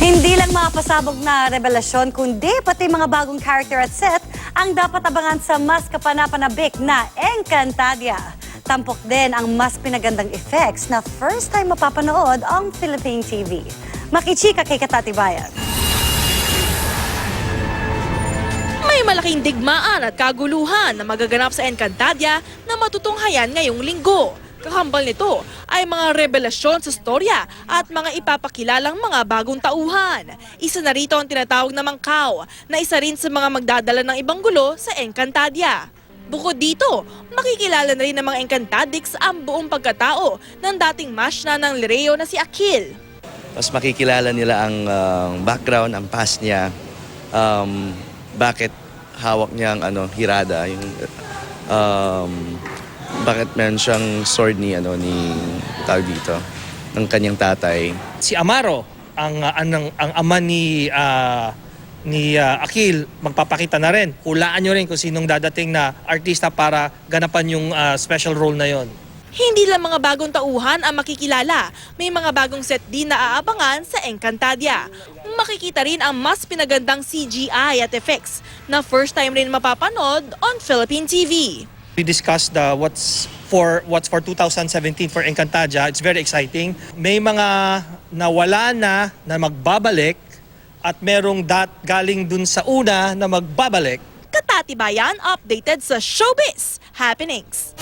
Hindi lang mga pasabog na revelasyon, kundi pati mga bagong character at set ang dapat abangan sa mas kapanapanabik na Encantadia. Tampok din ang mas pinagandang effects na first time mapapanood ang Philippine TV. Makichika kay Katatibayan. May malaking digmaan at kaguluhan na magaganap sa Encantadia na matutunghayan ngayong linggo. Kakambal nito ay mga revelasyon sa storya at mga ipapakilalang mga bagong tauhan. Isa na rito ang tinatawag na Mangkaw na isa rin sa mga magdadala ng ibang gulo sa Encantadia. Bukod dito, makikilala na rin ng mga Encantadix ang buong pagkatao ng dating mashna ng Lireo na si Akil. Mas makikilala nila ang background, ang past niya, bakit hawak niya ang hirada, yung bakit meron siyang sword ni tawag dito ng kanyang tatay. Si Amaro ang ama ni Akil, magpapakita na rin. Hulaan nyo rin kung sinong dadating na artista para ganapan yung special role na yon. Hindi lang mga bagong tauhan ang makikilala, may mga bagong set din na aabangan sa Encantadia. Makikita rin ang mas pinagandang CGI at effects na first time rin mapapanood on Philippine TV. We discussed what's for 2017 for Encantadia. It's very exciting. May mga nawala na magbabalik at merong galing dun sa una na magbabalik. Katatibayan updated sa showbiz happenings.